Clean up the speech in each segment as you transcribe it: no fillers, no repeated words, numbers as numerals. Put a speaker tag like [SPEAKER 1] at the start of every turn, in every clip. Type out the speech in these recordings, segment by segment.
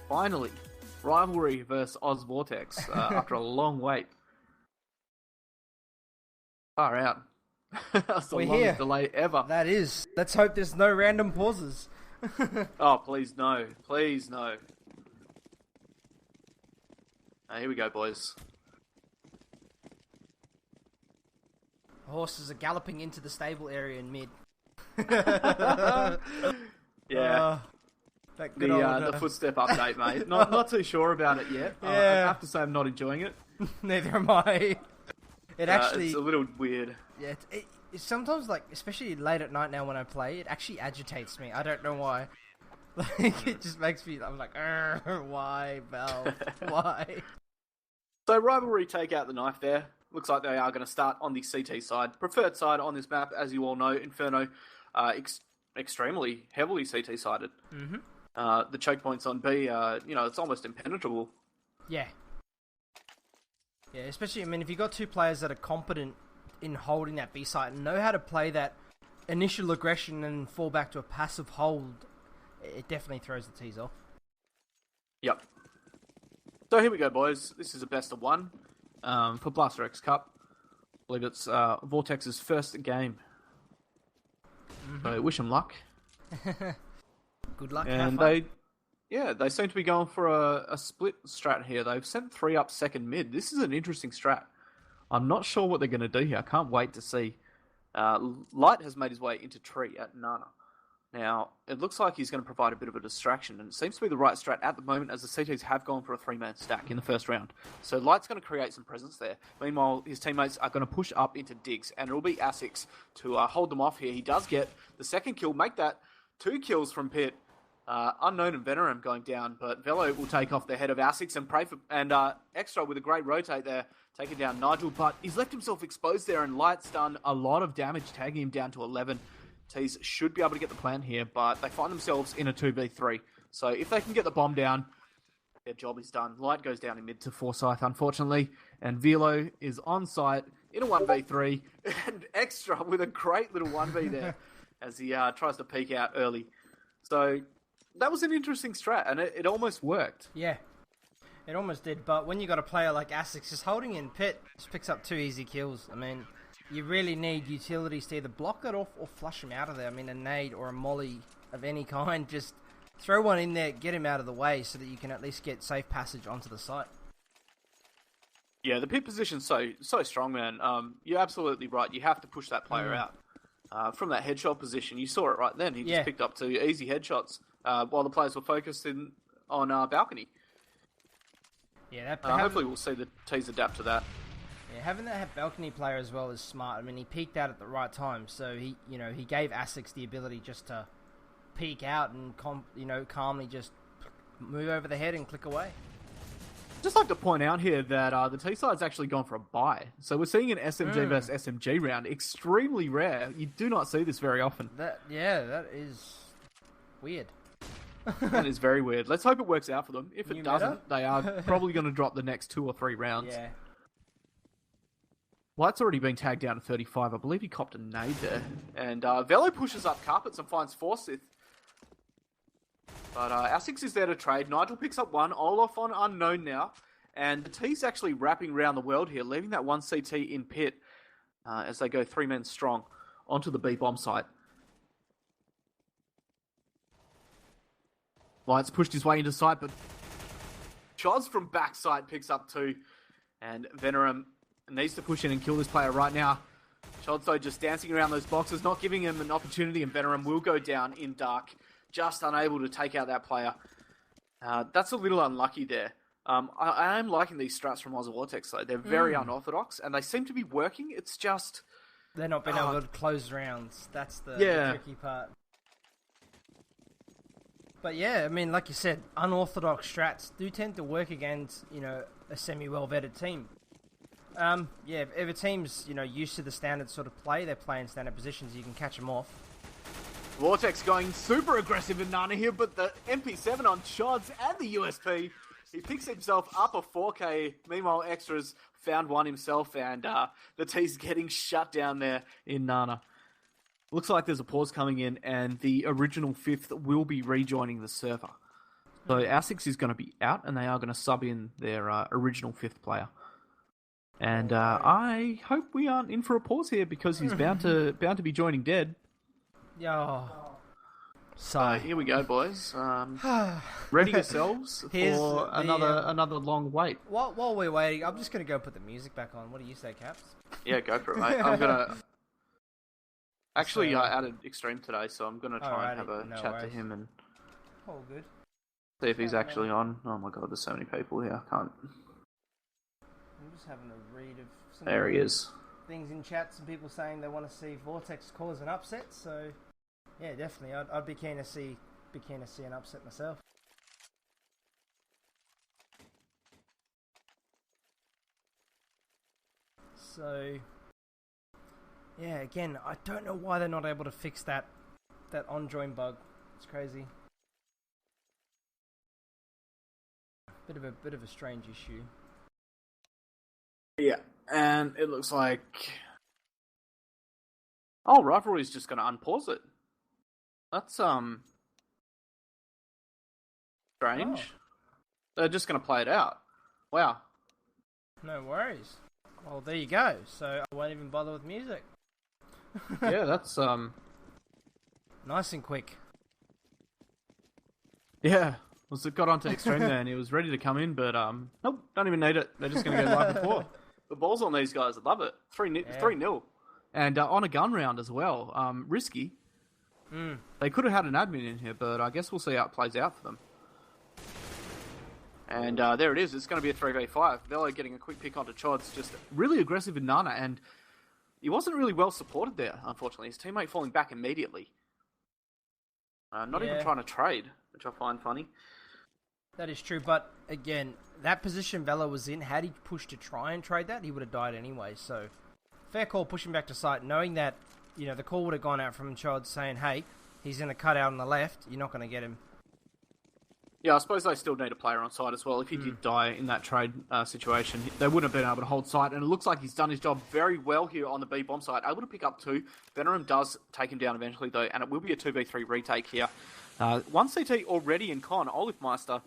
[SPEAKER 1] Finally, Rivalry versus Oz Vortex after a long wait. Far out. That's the
[SPEAKER 2] We're
[SPEAKER 1] longest
[SPEAKER 2] here.
[SPEAKER 1] delay ever.
[SPEAKER 2] That is. Let's hope there's no random pauses.
[SPEAKER 1] Oh, please no. Please no. Here we go, boys.
[SPEAKER 2] Horses are galloping into the stable area in mid.
[SPEAKER 1] Yeah.
[SPEAKER 2] That good old,
[SPEAKER 1] the footstep update, mate. Not too sure about it yet.
[SPEAKER 2] Yeah.
[SPEAKER 1] I have to say I'm not enjoying it.
[SPEAKER 2] Neither am I. It actually...
[SPEAKER 1] It's a little weird.
[SPEAKER 2] Yeah, it's sometimes, like, especially late at night now when I play, it actually agitates me. I don't know why. Like, it just makes me... I'm like, why, Valve? Why?
[SPEAKER 1] So Rivalry take out the knife there. Looks like they are going to start on the CT side. Preferred side on this map, as you all know, Inferno, extremely heavily CT sided.
[SPEAKER 2] Mm-hmm.
[SPEAKER 1] The choke points on B, it's almost impenetrable.
[SPEAKER 2] Yeah. Yeah, especially, I mean, if you've got two players that are competent in holding that B site and know how to play that initial aggression and fall back to a passive hold, it definitely throws the tees off.
[SPEAKER 1] Yep. So here we go, boys. This is a best of one for BlasterX Cup. I believe it's Vortex's first game. Mm-hmm. So wish them luck.
[SPEAKER 2] Good luck.
[SPEAKER 1] And they seem to be going for a split strat here. They've sent 3 up second mid. This is an interesting strat. I'm not sure what they're going to do here. I can't wait to see. Light has made his way into tree at Nana. Now, it looks like he's going to provide a bit of a distraction, and it seems to be the right strat at the moment, as the CTs have gone for a 3-man stack in the first round. So Light's going to create some presence there. Meanwhile, his teammates are going to push up into digs, and it'll be AUS to hold them off here. He does get the second kill, make that 2 kills from Pit. Unknown and Venom going down, but Velo will take off the head of AUS and pray for, and Extra with a great rotate there, taking down Nigel, but he's left himself exposed there, and Light's done a lot of damage, tagging him down to 11. Tees should be able to get the plan here, but they find themselves in a 2v3. So if they can get the bomb down, their job is done. Light goes down in mid to Forsyth, unfortunately, and Velo is on site in a 1v3, and Extra with a great little 1v there as he tries to peek out early. So that was an interesting strat, and it almost worked.
[SPEAKER 2] Yeah, it almost did, but when you got a player like AUS just holding in Pit, just picks up 2 easy kills. I mean, you really need utilities to either block it off or flush him out of there. I mean, a nade or a molly of any kind, just throw one in there, get him out of the way so that you can at least get safe passage onto the site.
[SPEAKER 1] Yeah, the pit position's so strong, man. You're absolutely right. You have to push that player out. From that headshot position, you saw it right then. He just picked up 2 easy headshots while the players were focused on balcony.
[SPEAKER 2] Yeah,
[SPEAKER 1] hopefully we'll see the T's adapt to that.
[SPEAKER 2] Yeah, having that balcony player as well is smart. I mean, he peeked out at the right time, so he gave AUS the ability just to peek out and calmly just move over the head and click away.
[SPEAKER 1] Just like to point out here that the T side's actually gone for a buy, so we're seeing an SMG versus SMG round. Extremely rare. You do not see this very often.
[SPEAKER 2] That is weird.
[SPEAKER 1] That is very weird. Let's hope it works out for them. If it doesn't, they are probably going to drop the next 2 or 3 rounds.
[SPEAKER 2] Yeah.
[SPEAKER 1] Light's already been tagged down to 35. I believe he copped a nade there. And Velo pushes up carpets and finds Forsyth. But AUS is there to trade. Nigel picks up 1. Olaf on unknown now. And the T's actually wrapping around the world here, leaving that 1 CT in Pit as they go 3 men strong onto the B bomb site. Light's pushed his way into sight, but Choz from backside picks up 2. And Venom needs to push in and kill this player right now. Chodso just dancing around those boxes, not giving him an opportunity, and Venom will go down in dark, just unable to take out that player. That's a little unlucky there. I am liking these strats from Oz Vortex, though. They're very unorthodox, and they seem to be working. It's just...
[SPEAKER 2] they're not being able to close rounds. That's the tricky part. But yeah, I mean, like you said, unorthodox strats do tend to work against, a semi-well-vetted team. If a team's, used to the standard sort of play, they're playing standard positions, you can catch them off.
[SPEAKER 1] Vortex going super aggressive in Nana here, but the MP7 on shots and the USP, he picks himself up a 4K. Meanwhile, Extra's found one himself, and the T's getting shut down there in Nana. Looks like there's a pause coming in, and the original 5th will be rejoining the server. So ASICS is going to be out, and they are going to sub in their original 5th player. And I hope we aren't in for a pause here because he's bound to be joining dead.
[SPEAKER 2] Yo.
[SPEAKER 1] So here we go, boys. Ready yourselves for another long wait.
[SPEAKER 2] While we're waiting, I'm just gonna go put the music back on. What do you say, Caps?
[SPEAKER 1] Yeah, go for it, mate. I'm gonna. Actually, I added Extreme today, so I'm gonna try and have a chat to him and.
[SPEAKER 2] All good.
[SPEAKER 1] See if he's actually on. Oh my god, there's so many people here. I can't.
[SPEAKER 2] I'm just having a read of some
[SPEAKER 1] there he is.
[SPEAKER 2] Things in chat. Some people saying they want to see Vortex cause an upset. So, yeah, definitely, I'd be keen to see an upset myself. So, yeah, again, I don't know why they're not able to fix that on-join bug. It's crazy. Bit of a strange issue.
[SPEAKER 1] Yeah, and it looks like Rivalry's just going to unpause it. That's strange. Oh. They're just going to play it out. Wow.
[SPEAKER 2] No worries. Well, there you go. So I won't even bother with music.
[SPEAKER 1] Yeah, that's
[SPEAKER 2] nice and quick.
[SPEAKER 1] Yeah. Was it got onto Extreme there and he was ready to come in, but nope, don't even need it. They're just going to go live before. The balls on these guys, I love it. 3-0. And on a gun round as well. Risky. They could have had an admin in here, but I guess we'll see how it plays out for them. And there it is. It's going to be a 3v5. Velo getting a quick pick onto Chods, just really aggressive in Nana, and he wasn't really well supported there, unfortunately. His teammate falling back immediately. Not even trying to trade, which I find funny.
[SPEAKER 2] That is true, but again, that position Velo was in, had he pushed to try and trade that, he would have died anyway. So, fair call pushing back to site, knowing that, you know, the call would have gone out from Chod saying, hey, he's in the cutout on the left, you're not going to get him.
[SPEAKER 1] Yeah, I suppose they still need a player on side as well. If he did die in that trade situation, they wouldn't have been able to hold site, and it looks like he's done his job very well here on the B bomb side. Able to pick up 2. Venom does take him down eventually, though, and it will be a 2v3 retake here. 1 CT already in con. Olifmeister,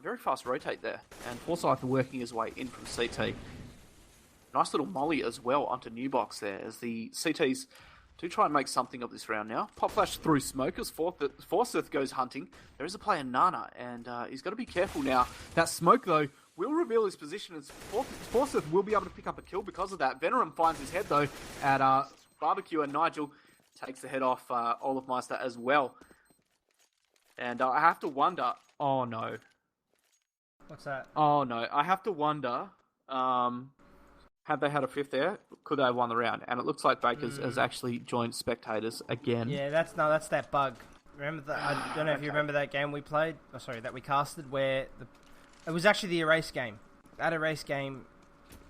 [SPEAKER 1] very fast rotate there, and Forsyth working his way in from CT. Nice little molly as well onto New Box there, as the CTs do try and make something of this round now. Pop flash through smokers. Forsyth goes hunting. There is a player, Nana, and he's got to be careful now. That smoke, though, will reveal his position, as Forsyth will be able to pick up a kill because of that. Venom finds his head, though, at Barbecue, and Nigel takes the head off Olifmeister as well. And I have to wonder... Oh, no.
[SPEAKER 2] What's that?
[SPEAKER 1] Oh, no. I have to wonder... Had they had a 5th there, could they have won the round? And it looks like Bakers has actually joined spectators again.
[SPEAKER 2] Yeah, that's that bug. Remember that? I don't know if you remember that game we played. Oh, sorry, that we casted, where it was actually the erase game. That erase game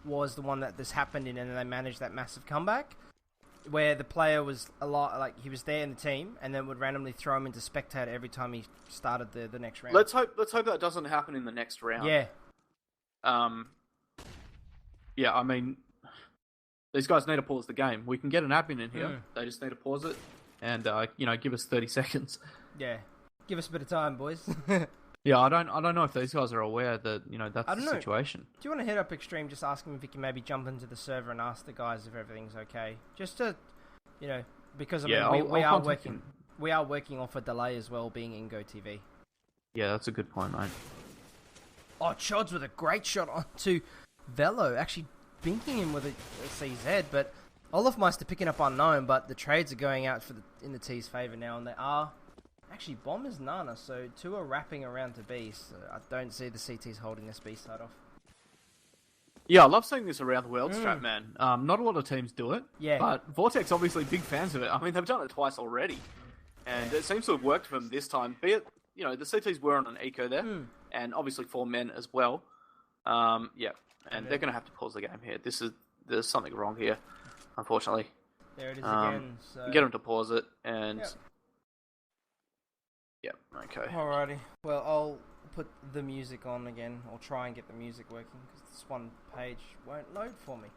[SPEAKER 2] was the one that this happened in, and then they managed that massive comeback, where the player was he was there in the team, and then would randomly throw him into spectator every time he started the next round.
[SPEAKER 1] Let's hope that doesn't happen in the next round.
[SPEAKER 2] Yeah.
[SPEAKER 1] Yeah, I mean, these guys need to pause the game. We can get an admin in here. They just need to pause it and, give us 30 seconds.
[SPEAKER 2] Yeah. Give us a bit of time, boys.
[SPEAKER 1] Yeah, I don't know if these guys are aware that, that's the situation.
[SPEAKER 2] Do you want to hit up Extreme, just ask him if he can maybe jump into the server and ask the guys if everything's okay? Just to, because we are working off a delay as well, being in GoTV. Yeah,
[SPEAKER 1] that's a good point, mate.
[SPEAKER 2] Oh, Chods with a great shot onto Velo, actually binking him with a CZ, but Olofmeister picking up unknown, but the trades are going out in the T's favour now, and they are actually bomb is Nana, so 2 are wrapping around to B, so I don't see the CTs holding this B side off.
[SPEAKER 1] Yeah, I love seeing this around the world, Strap Man. Not a lot of teams do it, but Vortex obviously big fans of it. I mean, they've done it twice already, and it seems to have worked for them this time, be it, the CTs were on an eco there, and obviously 4 men as well. And they're going to have to pause the game here. There's something wrong here, unfortunately.
[SPEAKER 2] There it is again. So...
[SPEAKER 1] Get them to pause it, and... Yep, okay.
[SPEAKER 2] Alrighty. Well, I'll put the music on again, or try and get the music working, because this one page won't load for me.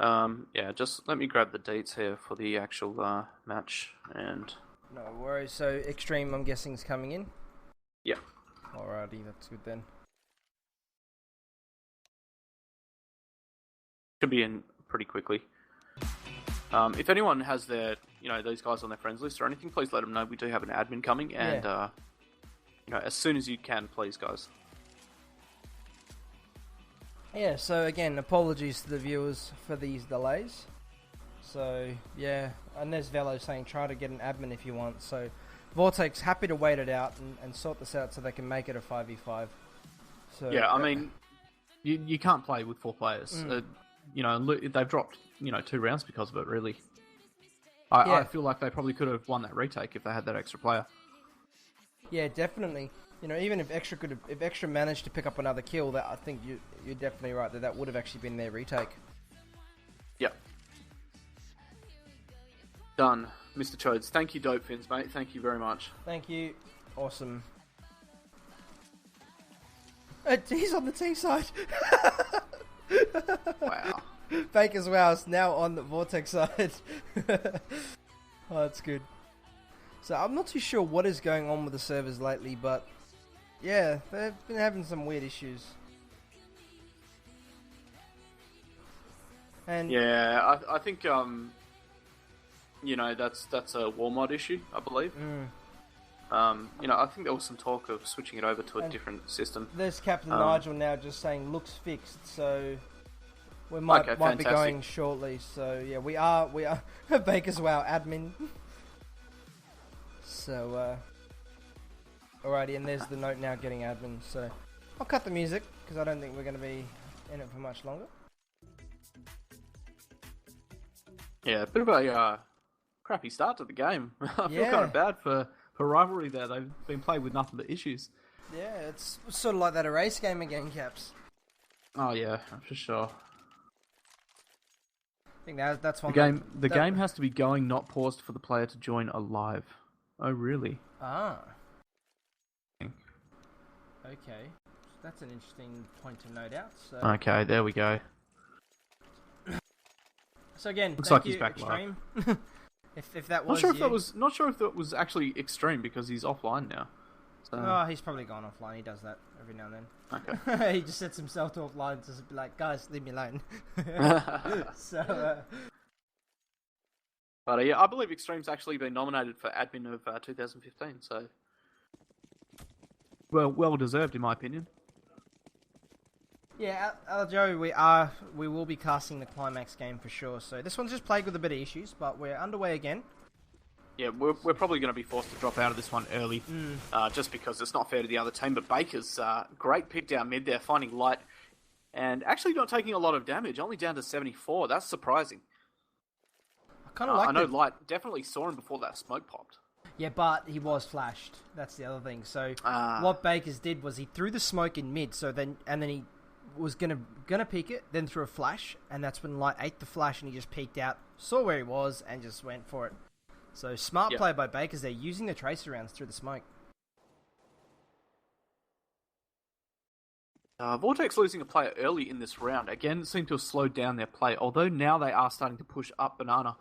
[SPEAKER 1] Yeah, just let me grab the dates here for the actual match, and
[SPEAKER 2] No worries. So Extreme, I'm guessing, is coming in.
[SPEAKER 1] yeah,
[SPEAKER 2] Alrighty, that's good then.
[SPEAKER 1] should be in pretty quickly. If anyone has their, those guys on their friends list or anything, please let them know. We do have an admin coming, and as soon as you can, please, guys.
[SPEAKER 2] Yeah, so again, apologies to the viewers for these delays. So, yeah, and there's Velo saying try to get an admin if you want. So, Vortex, happy to wait it out and sort this out so they can make it a 5v5. So,
[SPEAKER 1] yeah, I mean, you can't play with 4 players. They've dropped, 2 rounds because of it, really. I feel like they probably could have won that retake if they had that extra player.
[SPEAKER 2] Yeah, definitely. Even if Extra managed to pick up another kill, that I think you're definitely right that would have actually been their retake.
[SPEAKER 1] Yep. Done, Mr. Chodes. Thank you, Dope Fins, mate. Thank you very much.
[SPEAKER 2] Thank you. Awesome. He's on the T side.
[SPEAKER 1] Wow.
[SPEAKER 2] Baker's Wow is now on the Vortex side. Oh, that's good. So I'm not too sure what is going on with the servers lately, but yeah, they've been having some weird issues. And
[SPEAKER 1] yeah, I think that's a wall mod issue, I believe. I think there was some talk of switching it over to a different system.
[SPEAKER 2] There's Captain Nigel now just saying looks fixed, so we might be going shortly. So yeah, we are Baker's Wow admin. So alrighty, and there's the note now getting admin. So I'll cut the music because I don't think we're going to be in it for much longer.
[SPEAKER 1] Yeah, a bit of a crappy start to the game. I feel kind of bad for Rivalry there. They've been played with nothing but issues.
[SPEAKER 2] Yeah, it's sort of like that erase game again, Caps.
[SPEAKER 1] Oh yeah, for sure.
[SPEAKER 2] I think that's one.
[SPEAKER 1] The game has to be going, not paused, for the player to join alive. Oh really?
[SPEAKER 2] Ah. Okay, that's an interesting point to note out. So.
[SPEAKER 1] Okay, there we go.
[SPEAKER 2] So again,
[SPEAKER 1] looks
[SPEAKER 2] thank
[SPEAKER 1] like he's
[SPEAKER 2] you,
[SPEAKER 1] back
[SPEAKER 2] Extreme.
[SPEAKER 1] live.
[SPEAKER 2] if that was
[SPEAKER 1] not sure if that was actually Extreme because he's offline now. So...
[SPEAKER 2] Oh, he's probably gone offline. He does that every now and then.
[SPEAKER 1] Okay.
[SPEAKER 2] He just sets himself to offline to be like, guys, leave me alone. So.
[SPEAKER 1] But yeah, I believe Extreme's actually been nominated for admin of 2015. So, well deserved in my opinion.
[SPEAKER 2] Yeah, Joe, we will be casting the Climax game for sure. So this one's just plagued with a bit of issues, but we're underway again.
[SPEAKER 1] Yeah, we're probably going to be forced to drop out of this one early, just because it's not fair to the other team. But Baker's great pick down mid there, finding Light, and actually not taking a lot of damage, only down to 74. That's surprising.
[SPEAKER 2] I kind of like.
[SPEAKER 1] I know Light definitely saw him before that smoke popped.
[SPEAKER 2] Yeah, but he was flashed. That's the other thing. So what Baker's did was he threw the smoke in mid, then he was gonna peek it, then threw a flash, and that's when Light ate the flash and he just peeked out, saw where he was, and just went for it. So smart play by Bakers there, using the tracer rounds through the smoke.
[SPEAKER 1] Vortex losing a player early in this round again seemed to have slowed down their play, although now they are starting to push up banana.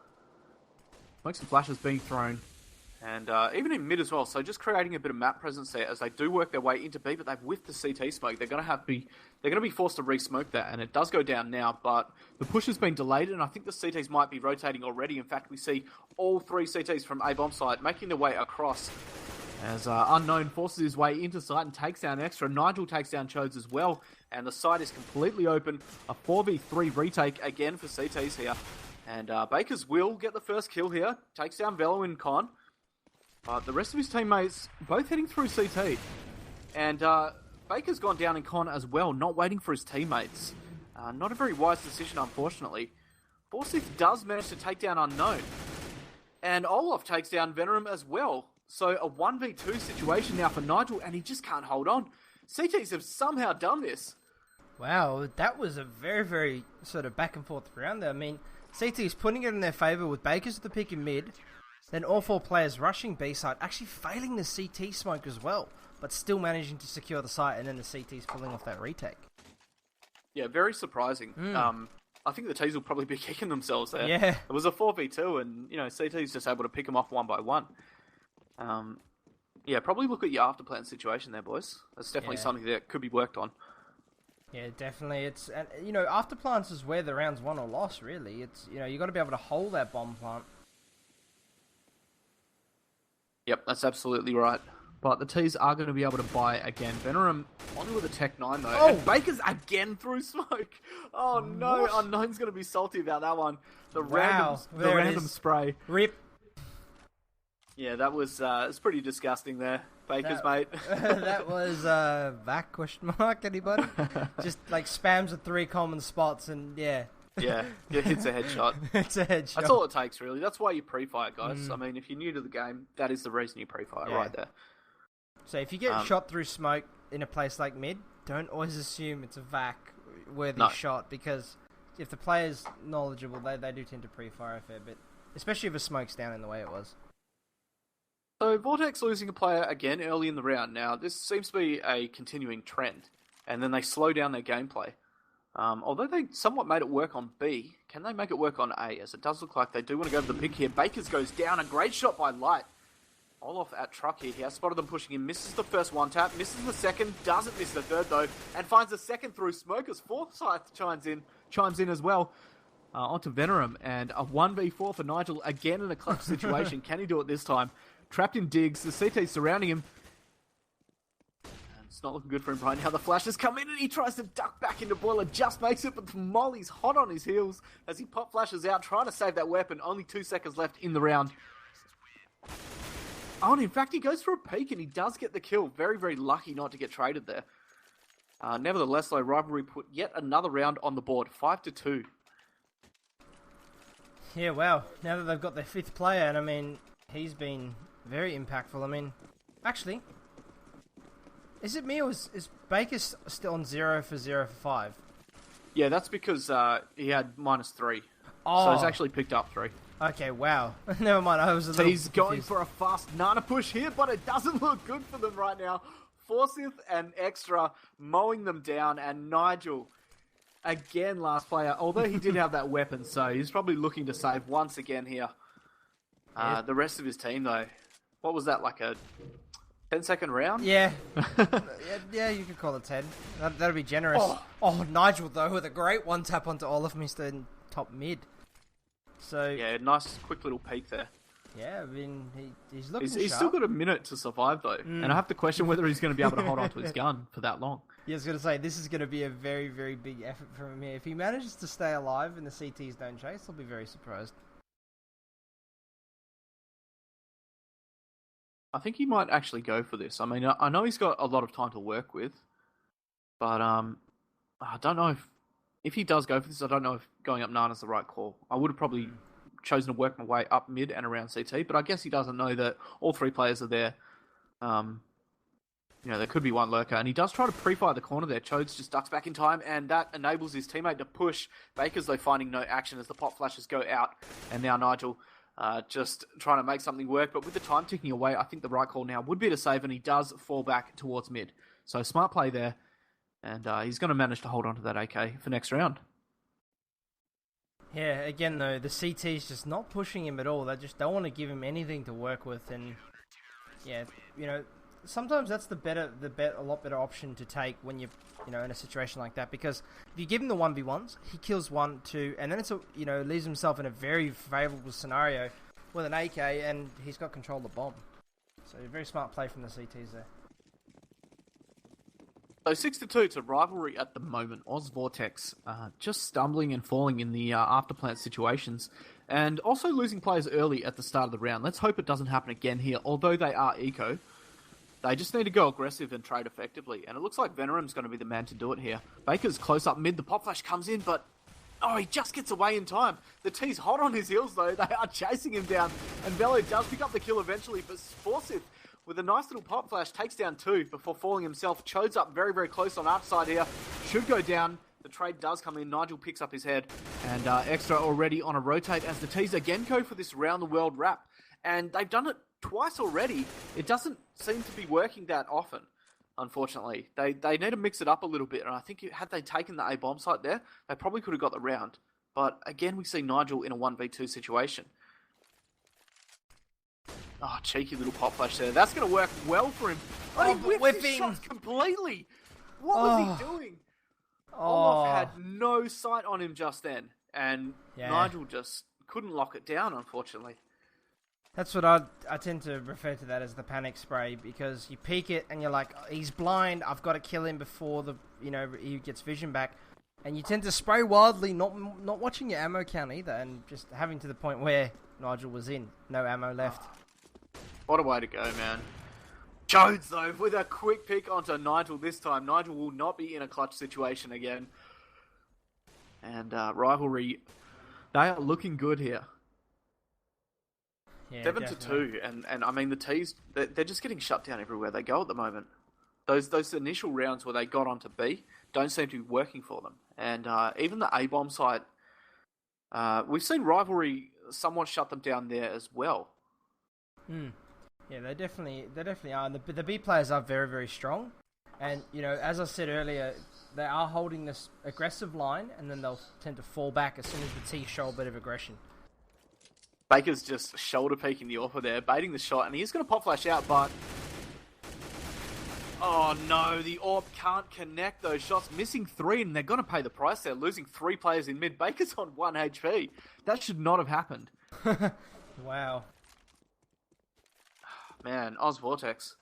[SPEAKER 1] Smokes and flashes being thrown. And even in mid as well, so just creating a bit of map presence there as they do work their way into B, but they've whiffed the CT smoke. They're going to be forced to re-smoke that, and it does go down now, but the push has been delayed, and I think the CTs might be rotating already. In fact, we see all 3 CTs from A bomb site making their way across as Unknown forces his way into site and takes down Extra. Nigel takes down Chodes as well, and the site is completely open. A 4v3 retake again for CTs here, and Bakers will get the first kill here, takes down Velo and Con. The rest of his teammates both heading through CT. And Baker's gone down in Con as well, not waiting for his teammates. Not a very wise decision, unfortunately. Forsyth does manage to take down Unknown. And Olaf takes down Venom as well. So a 1v2 situation now for Nigel, and he just can't hold on. CTs have somehow done this.
[SPEAKER 2] Wow, that was a very, very sort of back and forth round there. I mean, CT's putting it in their favour with Bakers at the pick in mid. Then all 4 players rushing B side, actually failing the CT smoke as well, but still managing to secure the site, and then the CT's pulling off that retake.
[SPEAKER 1] Yeah, very surprising. I think the T's will probably be kicking themselves there.
[SPEAKER 2] Yeah.
[SPEAKER 1] It was a 4v2, and, CT's just able to pick them off one by one. Yeah, probably look at your after-plan situation there, boys. That's definitely something that could be worked on.
[SPEAKER 2] Yeah, definitely. After plants is where the round's won or lost, really. It's, you got to be able to hold that bomb plant.
[SPEAKER 1] Yep, that's absolutely right. But the T's are going to be able to buy again. Venom only with a Tech 9, though.
[SPEAKER 2] Oh!
[SPEAKER 1] And Baker's again through smoke. Oh, no.
[SPEAKER 2] What?
[SPEAKER 1] Unknown's going to be salty about that one. The
[SPEAKER 2] Wow.
[SPEAKER 1] random spray.
[SPEAKER 2] Rip.
[SPEAKER 1] Yeah, that was it's pretty disgusting there. Baker's mate.
[SPEAKER 2] That was back question mark, anybody? Just like spams the 3 common spots and yeah.
[SPEAKER 1] Yeah, it hits a headshot.
[SPEAKER 2] It's a headshot.
[SPEAKER 1] That's all it takes, really. That's why you pre-fire, guys. I mean, if you're new to the game, that is the reason you pre-fire right there.
[SPEAKER 2] So if you get shot through smoke in a place like mid, don't always assume it's a vac-worthy shot, because if the player's knowledgeable, they do tend to pre-fire a fair bit. Especially if the smoke's down in the way it was.
[SPEAKER 1] So Vortex losing a player again early in the round. Now, this seems to be a continuing trend, and then they slow down their gameplay. Although they somewhat made it work on B, can they make it work on A? As it does look like they do want to go for the pick here. Bakers goes down. A great shot by Light. Olaf at truck here. He has spotted them pushing him. Misses the first one tap. Misses the second. Doesn't miss the third, though. And finds the second through smoke as Forsyth chimes in as well. Onto Venom. And a 1v4 for Nigel. Again in a clutch situation. Can he do it this time? Trapped in digs. The CT surrounding him. It's not looking good for him right now. The flashes come in and he tries to duck back into Boiler. Just makes it, but the Molly's hot on his heels as he pop flashes out, trying to save that weapon. Only 2 seconds left in the round. Oh, and in fact, he goes for a peek and he does get the kill. Very, very lucky not to get traded there. Nevertheless, though, Rivalry put yet another round on the board. 5-2.
[SPEAKER 2] Yeah, wow. Now that they've got their 5th player, and I mean, he's been very impactful. I mean, actually... Is it me or is Baker still on 0 for 0 for 5?
[SPEAKER 1] Yeah, that's because he had -3.
[SPEAKER 2] Oh.
[SPEAKER 1] So he's actually picked up 3.
[SPEAKER 2] Okay, wow. Never mind, I was a little
[SPEAKER 1] He's going
[SPEAKER 2] confused.
[SPEAKER 1] for a fast Nana push here, but it doesn't look good for them right now. Forsyth and Extra mowing them down, and Nigel, again, last player. Although he did have that weapon, so he's probably looking to save once again here. The rest of his team, though, what was that, like a 10-second round?
[SPEAKER 2] Yeah. Yeah, you could call it 10. That'd be generous. Oh, Nigel, though, with a great one-tap onto Olaf Mr. in top mid. So
[SPEAKER 1] Yeah, nice quick little peek there.
[SPEAKER 2] Yeah, I mean, he's looking
[SPEAKER 1] He's
[SPEAKER 2] sharp.
[SPEAKER 1] still got a minute to survive, though. And I have to question whether he's going to be able to hold on to his gun for that long.
[SPEAKER 2] Yeah, I was going to say, this is going to be a very, very big effort from him here. If he manages to stay alive and the CTs don't chase, I'll be very surprised.
[SPEAKER 1] I think he might actually go for this. I mean, I know he's got a lot of time to work with, but I don't know if he does go for this. I don't know if going up Nana's the right call. I would have probably chosen to work my way up mid and around CT, but I guess he doesn't know that all 3 players are there. There could be one lurker, and he does try to pre-fire the corner there. Chodes just ducks back in time, and that enables his teammate to push. Baker's, though, finding no action as the pop flashes go out, and now Nigel just trying to make something work. But with the time ticking away, I think the right call now would be to save, and he does fall back towards mid. So smart play there, and he's going to manage to hold on to that AK for next round.
[SPEAKER 2] Yeah, again, though, the CT's just not pushing him at all. They just don't want to give him anything to work with, and yeah, sometimes that's a lot better option to take when you're, in a situation like that, because if you give him the 1v1s, he kills 1, 2, and then leaves himself in a very favourable scenario with an AK, and he's got control of the bomb. So very smart play from the CTs there.
[SPEAKER 1] So 6-2 to Rivalry at the moment. Oz Vortex just stumbling and falling in the afterplant situations, and also losing players early at the start of the round. Let's hope it doesn't happen again here. Although they are eco, they just need to go aggressive and trade effectively. And it looks like Venom's going to be the man to do it here. Baker's close up mid. The pop flash comes in, but he just gets away in time. The T's hot on his heels, though. They are chasing him down. And Velo does pick up the kill eventually, but Forsyth, with a nice little pop flash, takes down 2 before falling himself. Chodes up very, very close on outside here. Should go down. The trade does come in. Nigel picks up his head. And Extra already on a rotate as the T's again go for this round-the-world wrap. And they've done it twice already. It doesn't seem to be working that often, unfortunately. They need to mix it up a little bit. And I think had they taken the A bomb site there, they probably could have got the round. But again, we see Nigel in a 1v2 situation. Oh, cheeky little pop flash there. That's going to work well for him. But he whiffed his shots completely. What was he doing? Olaf had no sight on him just then. And Nigel just couldn't lock it down, unfortunately.
[SPEAKER 2] That's what I tend to refer to that as the panic spray, because you peek it and you're like, he's blind, I've got to kill him before he gets vision back. And you tend to spray wildly, not watching your ammo count either, and just having to the point where Nigel was in. No ammo left.
[SPEAKER 1] What a way to go, man. Jones, though, with a quick pick onto Nigel this time. Nigel will not be in a clutch situation again. And Rivalry, they are looking good here.
[SPEAKER 2] Yeah,
[SPEAKER 1] 7-2, and I mean the T's, they're just getting shut down everywhere they go at the moment. Those initial rounds where they got onto B don't seem to be working for them. And even the A-bomb side, we've seen Rivalry somewhat shut them down there as well.
[SPEAKER 2] Yeah, they definitely are. And the B players are very, very strong. And, as I said earlier, they are holding this aggressive line, and then they'll tend to fall back as soon as the T show a bit of aggression.
[SPEAKER 1] Baker's just shoulder peeking the offer there, baiting the shot, and he's going to pop flash out, but... Oh no, the AUS can't connect those shots. Missing 3, and they're going to pay the price there, losing 3 players in mid. Baker's on 1 HP. That should not have happened.
[SPEAKER 2] Wow.
[SPEAKER 1] Man, Oz Vortex.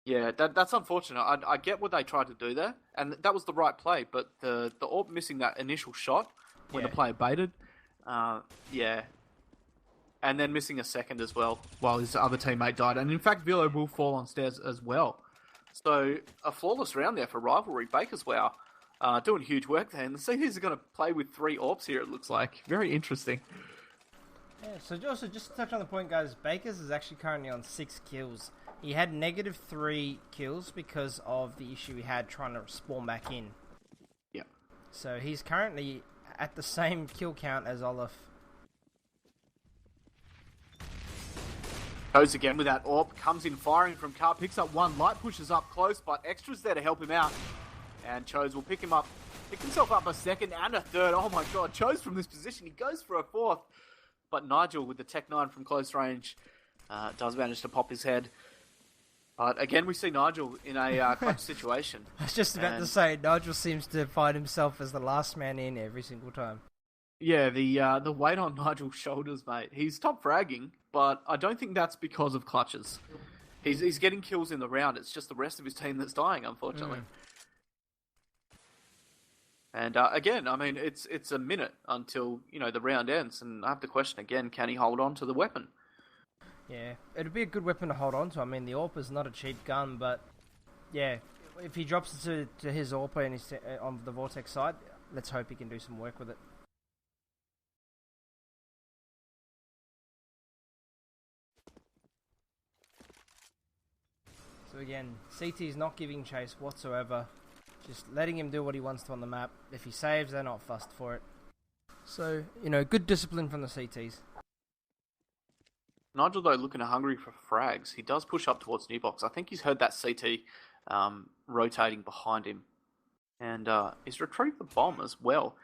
[SPEAKER 1] Yeah, that's unfortunate. I get what they tried to do there, and that was the right play, but the AUS missing that initial shot when the player baited... yeah. And then missing a second as well, while his other teammate died. And in fact, Vilo will fall on stairs as well. So, a flawless round there for Rivalry. Baker's wow. Doing huge work there. And the CTs are going to play with 3 AUS here, it looks like. Very interesting.
[SPEAKER 2] Yeah, so also, just to touch on the point, guys, Baker's is actually currently on 6 kills. He had -3 kills because of the issue he had trying to spawn back in.
[SPEAKER 1] Yeah.
[SPEAKER 2] So, he's currently... at the same kill count as Olaf.
[SPEAKER 1] Goes again with that AUS, comes in firing from car, picks up 1, Light pushes up close, but Extra's there to help him out. And Chose will pick himself up a second and a third. Oh my god, Chose from this position, he goes for a 4th. But Nigel with the Tech 9 from close range does manage to pop his head. But again, we see Nigel in a clutch situation.
[SPEAKER 2] I was just about to say, Nigel seems to find himself as the last man in every single time.
[SPEAKER 1] Yeah, the weight on Nigel's shoulders, mate. He's top fragging, but I don't think that's because of clutches. He's getting kills in the round. It's just the rest of his team that's dying, unfortunately. And again, I mean, it's a minute until the round ends, and I have to question again: can he hold on to the weapon?
[SPEAKER 2] Yeah, it'd be a good weapon to hold on to. I mean, the AWP is not a cheap gun, but yeah, if he drops it to his AWP and on the Vortex side, let's hope he can do some work with it. So again, CT is not giving chase whatsoever, just letting him do what he wants to on the map. If he saves, they're not fussed for it. So, good discipline from the CTs.
[SPEAKER 1] Nigel, though, looking hungry for frags. He does push up towards new box. I think he's heard that CT rotating behind him. And he's retrieved the bomb as well.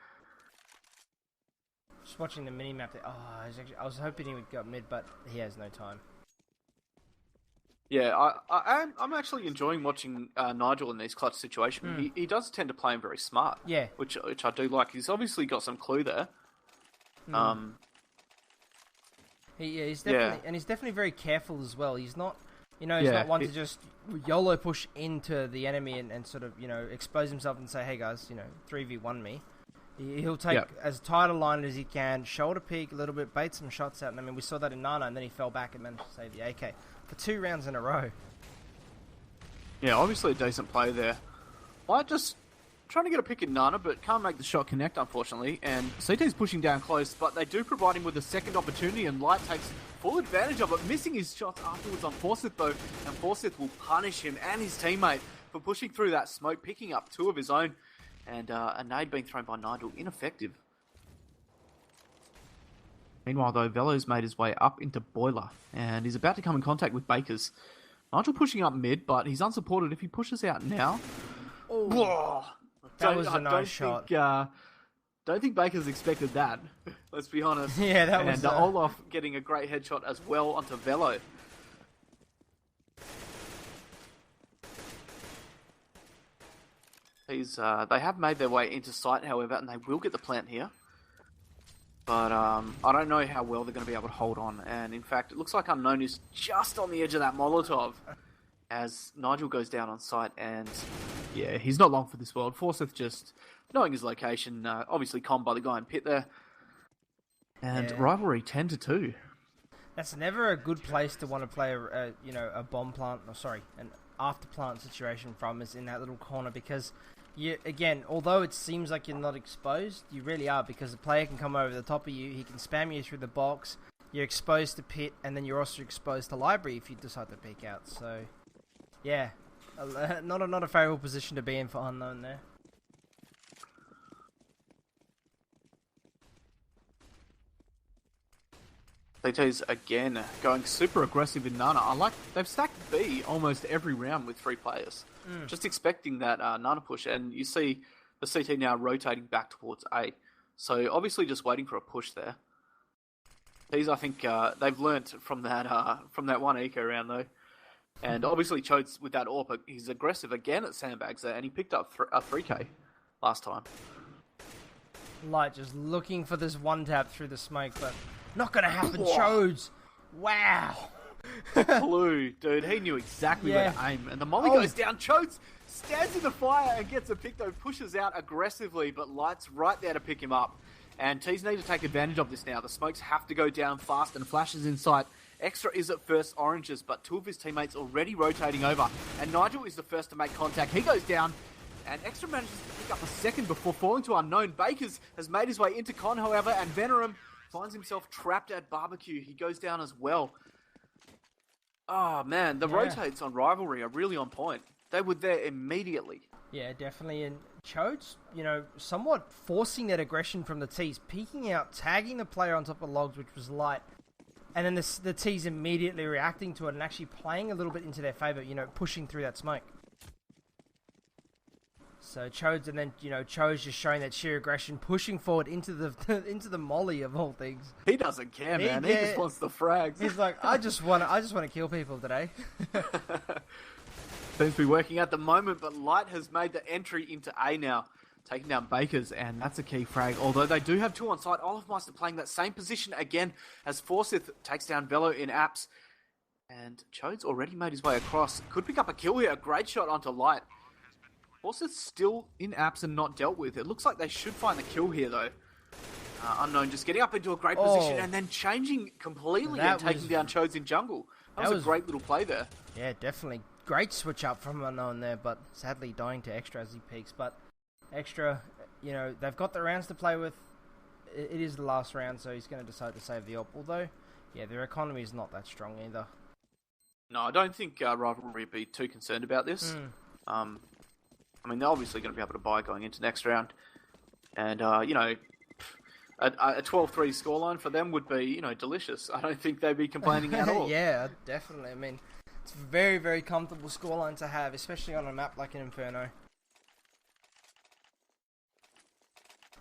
[SPEAKER 2] Just watching the mini-map there. I was hoping he would go mid, but he has no time.
[SPEAKER 1] Yeah, I'm actually enjoying watching Nigel in these clutch situations. He does tend to play him very smart.
[SPEAKER 2] Yeah.
[SPEAKER 1] Which I do like. He's obviously got some clue there.
[SPEAKER 2] He's definitely very careful as well. He's not, he's not one to just YOLO push into the enemy and sort of, expose himself and say, hey guys, 3v1 me. He'll take as tight a line as he can, shoulder peek a little bit, bait some shots out. And I mean, we saw that in Nana, and then he fell back and managed to save the AK for 2 rounds in a row.
[SPEAKER 1] Yeah, obviously a decent play there. Light just trying to get a pick in Nana, but can't make the shot connect, unfortunately. And CT's pushing down close, but they do provide him with a second opportunity, and Light takes full advantage of it, missing his shots afterwards on Forsyth, though. And Forsyth will punish him and his teammate for pushing through that smoke, picking up 2 of his own. And a nade being thrown by Nigel, ineffective. Meanwhile, though, Velo's made his way up into Boiler, and he's about to come in contact with Bakers. Nigel pushing up mid, but he's unsupported. If he pushes out now...
[SPEAKER 2] That was a nice shot.
[SPEAKER 1] Don't think Baker's expected that. Let's be honest.
[SPEAKER 2] Yeah, that was...
[SPEAKER 1] And Olaf getting a great headshot as well onto Velo. They have made their way into sight, however, and they will get the plant here. But I don't know how well they're going to be able to hold on. And in fact, it looks like Unknown is just on the edge of that Molotov as Nigel goes down on site. And yeah, he's not long for this world. Forsyth just knowing his location, obviously conned by the guy in pit there. And Rivalry 10-2.
[SPEAKER 2] That's never a good place to want to play a bomb plant, an after plant situation from, is in that little corner, because again, although it seems like you're not exposed, you really are, because the player can come over the top of you, he can spam you through the box, you're exposed to pit, and then you're also exposed to library if you decide to peek out. So, yeah, not a favourable position to be in for Unknown there.
[SPEAKER 1] CT's again going super aggressive in Nana. They've stacked B almost every round with 3 players. Just expecting that Nana push, and you see the CT now rotating back towards A. So obviously just waiting for a push there. These, I think, they've learnt from that one eco round though. And obviously Chodes with that AWP, he's aggressive again at sandbags there, and he picked up a 3k last time.
[SPEAKER 2] Light just looking for this one tap through the smoke, but not going to happen. Chodes. Wow.
[SPEAKER 1] Clue, dude. He knew exactly where to aim. And the molly goes down. Chodes stands in the fire and gets a pick, though. Pushes out aggressively, but Light's right there to pick him up. And T's need to take advantage of this now. The smokes have to go down fast, and Flashes in sight. Extra is at first oranges, but 2 of his teammates already rotating over. And Nigel is the first to make contact. He goes down. And Extra manages to pick up a second before falling to Unknown. Bakers has made his way into Con, however, and Venerum finds himself trapped at Barbecue. He goes down as well. Oh, man, the rotates on Rivalry are really on point. They were there immediately.
[SPEAKER 2] Yeah, definitely. And Chodes, somewhat forcing that aggression from the T's, peeking out, tagging the player on top of logs, which was Light. And then the T's immediately reacting to it and actually playing a little bit into their favour, pushing through that smoke. So Chodes, and then Chodes just showing that sheer aggression, pushing forward into the molly of all things.
[SPEAKER 1] He doesn't care, man. He just wants the frags.
[SPEAKER 2] He's like, I just want to kill people today.
[SPEAKER 1] Seems to be working at the moment, but Light has made the entry into A now, taking down Bakers, and that's a key frag. Although they do have 2 on site, Olafmeister playing that same position again as Forsyth takes down Velo in apps, and Chodes already made his way across. Could pick up a kill here. A great shot onto Light. Forsyth's still in apps and not dealt with. It looks like they should find the kill here, though. Unknown just getting up into a great position and then changing completely and taking down Chodes in jungle. That was a great little play there.
[SPEAKER 2] Yeah, definitely. Great switch up from Unknown there, but sadly dying to Extra as he peaks. But Extra, they've got the rounds to play with. It is the last round, so he's going to decide to save the op. Although, yeah, their economy is not that strong either. No,
[SPEAKER 1] I don't think Rivalry would be too concerned about this. They're obviously going to be able to buy going into next round. And, a 12-3 scoreline for them would be, delicious. I don't think they'd be complaining at all.
[SPEAKER 2] Yeah, definitely. It's a very, very comfortable scoreline to have, especially on a map like an Inferno.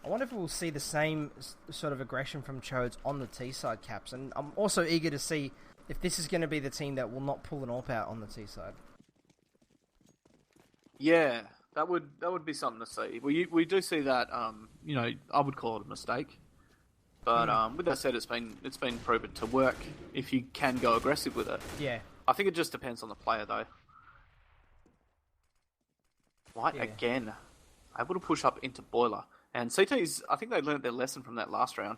[SPEAKER 2] I wonder if we'll see the same sort of aggression from Chodes on the T-side, Caps. And I'm also eager to see if this is going to be the team that will not pull an AWP out on the T-side.
[SPEAKER 1] Yeah. That would be something to see. We do see that. I would call it a mistake, but with that said, it's been proven to work if you can go aggressive with it.
[SPEAKER 2] Yeah.
[SPEAKER 1] I think it just depends on the player though. Light again, able to push up into Boiler, and CT's. I think they learned their lesson from that last round.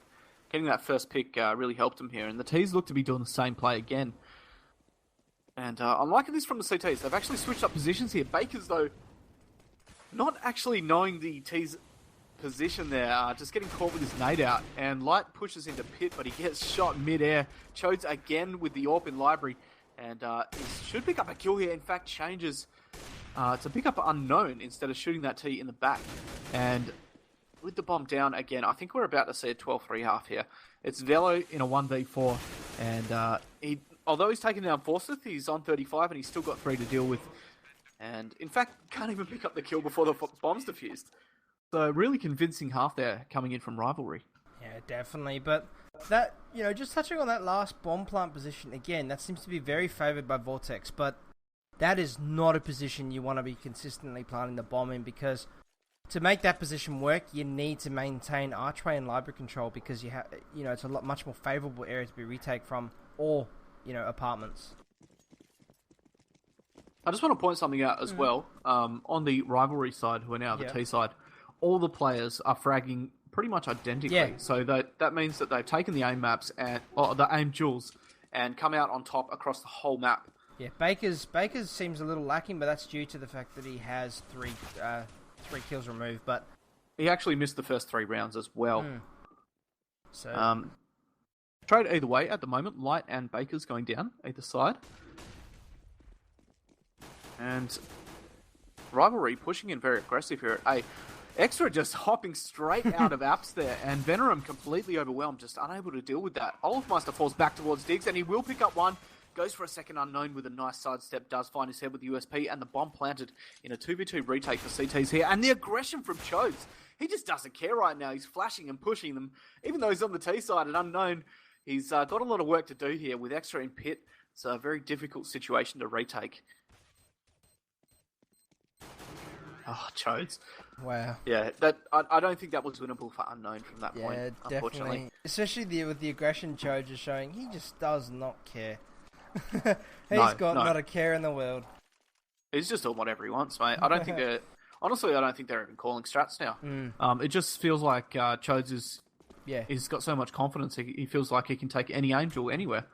[SPEAKER 1] Getting that first pick really helped them here, and the T's look to be doing the same play again. And I'm liking this from the CT's. They've actually switched up positions here. Bakers though. Not actually knowing the T's position there, just getting caught with his nade out. And Light pushes into pit, but he gets shot mid-air. Chodes again with the AWP in library. And he should pick up a kill here. In fact, changes to pick up Unknown instead of shooting that T in the back. And with the bomb down again, I think we're about to see a 12-3 half here. It's Velo in a 1v4. And although he's taken down Forsyth, he's on 35 and he's still got 3 to deal with. And, in fact, can't even pick up the kill before the bomb's defused. So really convincing half there coming in from Rivalry.
[SPEAKER 2] Yeah, definitely. But that, just touching on that last bomb plant position again, that seems to be very favoured by Vortex. But that is not a position you want to be consistently planting the bomb in, because to make that position work, you need to maintain archway and library control, because it's a much more favourable area to be retake from, or apartments.
[SPEAKER 1] I just want to point something out as well. On the Rivalry side, who are now the T side, all the players are fragging pretty much identically.
[SPEAKER 2] Yeah.
[SPEAKER 1] So that means that they've taken the aim maps or the aim jewels and come out on top across the whole map.
[SPEAKER 2] Yeah, Baker's seems a little lacking, but that's due to the fact that he has three kills removed. But
[SPEAKER 1] he actually missed the first 3 rounds as well.
[SPEAKER 2] So
[SPEAKER 1] trade either way at the moment. Light and Baker's going down either side. And Rivalry pushing in very aggressive here at A. Extra just hopping straight out of apps there, and Venom completely overwhelmed, just unable to deal with that. Olafmeister falls back towards Diggs, and he will pick up one. Goes for a second unknown with a nice sidestep, does find his head with the USP, and the bomb planted in a 2v2 retake for CTs here. And the aggression from Chodes. He just doesn't care right now. He's flashing and pushing them. Even though he's on the T side and unknown, he's got a lot of work to do here with Extra in pit. It's a very difficult situation to retake. Oh, Chodes.
[SPEAKER 2] Wow.
[SPEAKER 1] Yeah, I don't think that was winnable for Unknown from that point, unfortunately.
[SPEAKER 2] Definitely. Especially with the aggression Chodes is showing, he just does not care. He's got not a care in the world.
[SPEAKER 1] He's just doing whatever he wants, mate. I don't think they're even calling strats now. It just feels like Chodes he's got so much confidence, he feels like he can take any angel anywhere.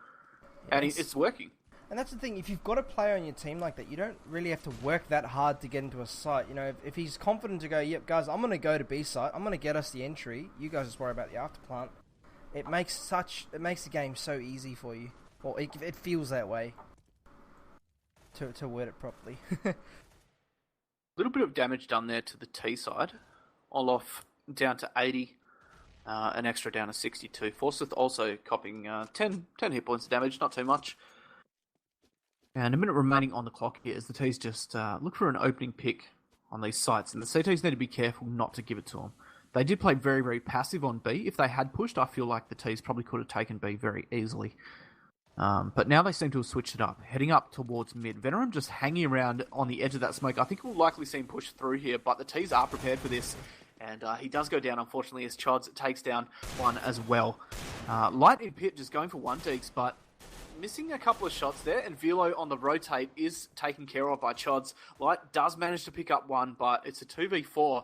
[SPEAKER 1] Yes. And it's working.
[SPEAKER 2] And that's the thing, if you've got a player on your team like that, you don't really have to work that hard to get into a site. If he's confident to go, yep, guys, I'm going to go to B site, I'm going to get us the entry, you guys just worry about the afterplant. It makes the game so easy for you. Or it feels that way, to word it properly.
[SPEAKER 1] A little bit of damage done there to the T side. Olaf down to 80, an Extra down to 62. Forsyth also copying 10 hit points of damage, not too much. And a minute remaining on the clock here as the T's just look for an opening pick on these sites. And the CTs need to be careful not to give it to them. They did play very, very passive on B. If they had pushed, I feel like the T's probably could have taken B very easily. But now they seem to have switched it up, heading up towards mid. Venom just hanging around on the edge of that smoke. I think we'll likely see him push through here, but the T's are prepared for this. And he does go down, unfortunately, as Chods takes down one as well. Light in pit just going for one Deeks, but missing a couple of shots there, and Velo on the rotate is taken care of by Chods. Light does manage to pick up one, but it's a 2v4.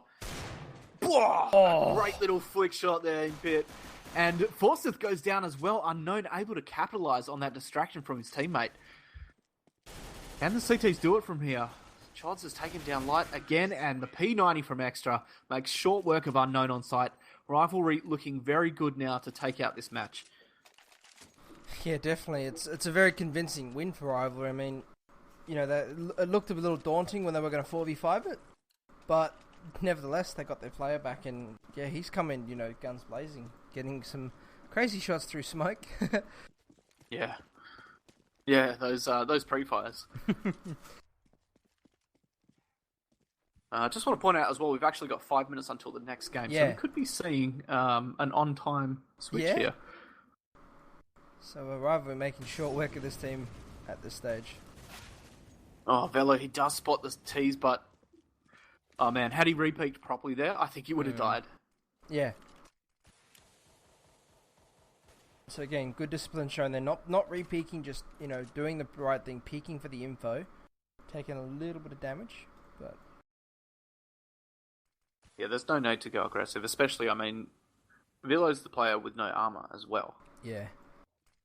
[SPEAKER 1] A great little flick shot there in pit. And Forsyth goes down as well, Unknown able to capitalise on that distraction from his teammate. Can the CTs do it from here? Chods has taken down Light again, and the P90 from Extra makes short work of Unknown on site. Rivalry looking very good now to take out this match.
[SPEAKER 2] Yeah, definitely. It's a very convincing win for Rivalry. I mean, it looked a little daunting when they were going to 4v5 it, but nevertheless, they got their player back, and yeah, he's coming, guns blazing, getting some crazy shots through smoke.
[SPEAKER 1] Yeah, those pre-fires. Just want to point out as well, we've actually got 5 minutes until the next game, so we could be seeing an on-time switch here.
[SPEAKER 2] So Rivalry making short work of this team at this stage.
[SPEAKER 1] Oh, Velo, he does spot the T's, but oh man, had he repeaked properly there, I think he would have died.
[SPEAKER 2] Yeah. So again, good discipline shown. They're not re-peeking, just doing the right thing, peeking for the info, taking a little bit of damage, but
[SPEAKER 1] yeah, there's no need to go aggressive, especially, I mean, Velo's the player with no armor as well.
[SPEAKER 2] Yeah.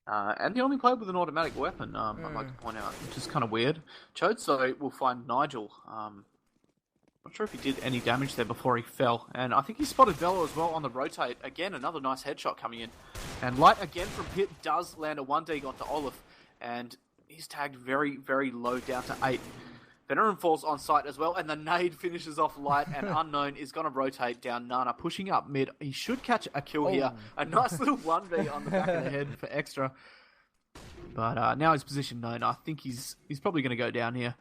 [SPEAKER 1] And the only player with an automatic weapon, I'd like to point out, which is kind of weird. Chodzo will find Nigel. Not sure if he did any damage there before he fell. And I think he spotted Velo as well on the rotate. Again, another nice headshot coming in. And Light again from pit does land a 1D onto Olaf. And he's tagged very, very low down to 8. Venom falls on site as well, and the nade finishes off Light, and Unknown is going to rotate down Nana, pushing up mid. He should catch a kill here. A nice little 1v on the back of the head for Extra. But now his position known. I think he's probably going to go down here.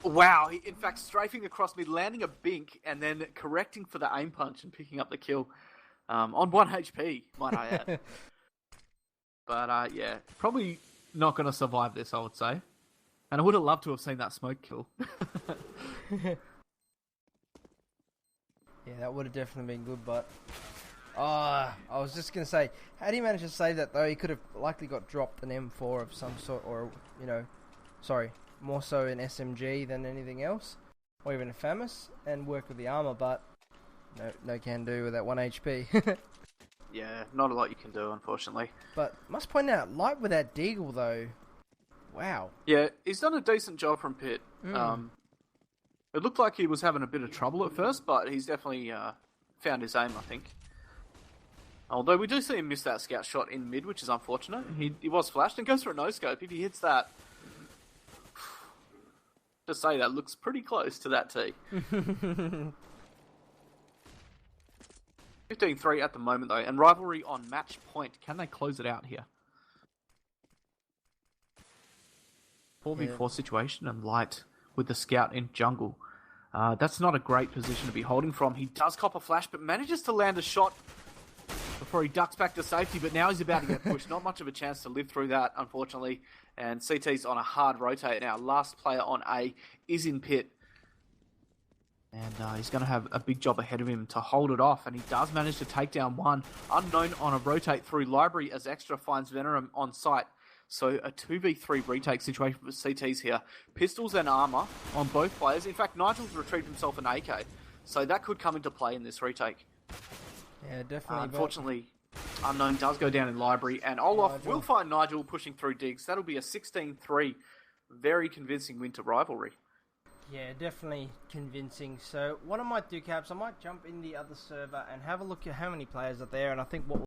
[SPEAKER 1] Wow, in fact, strafing across mid, landing a bink, and then correcting for the aim punch and picking up the kill on 1 HP, might I add. But yeah, probably not going to survive this, I would say. And I would have loved to have seen that smoke kill.
[SPEAKER 2] Yeah, that would have definitely been good, but... I was just going to say, how do you manage to save that, though? He could have likely got dropped an M4 of some sort, or, more so an SMG than anything else, or even a FAMAS, and work with the armor, but no can do with that 1 HP.
[SPEAKER 1] Yeah, not a lot you can do, unfortunately.
[SPEAKER 2] But must point out, Light with that deagle, though, wow.
[SPEAKER 1] Yeah, he's done a decent job from Pit. It looked like he was having a bit of trouble at first, but he's definitely found his aim, I think. Although we do see him miss that scout shot in mid, which is unfortunate. He was flashed and goes for a no-scope. If he hits that... To say that looks pretty close to that T. 15-3 at the moment, though. And Rivalry on match point. Can they close it out here? 4v4 situation and Light with the scout in jungle. That's not a great position to be holding from. He does cop a flash, but manages to land a shot before he ducks back to safety, but now he's about to get pushed. Not much of a chance to live through that, unfortunately. And CT's on a hard rotate now. Last player on A is in Pit. And he's going to have a big job ahead of him to hold it off. And he does manage to take down one. Unknown on a rotate through Library as Extra finds Venom on site. So a 2v3 retake situation for CTs here. Pistols and armor on both players. In fact, Nigel's retrieved himself an AK. So that could come into play in this retake.
[SPEAKER 2] Yeah, definitely.
[SPEAKER 1] Unfortunately, Unknown does go down in Library, and Olaf will find Nigel pushing through digs. That'll be a 16-3. Very convincing win to Rivalry.
[SPEAKER 2] Yeah, definitely convincing. So what I might do, Caps, I might jump in the other server and have a look at how many players are there, and I think what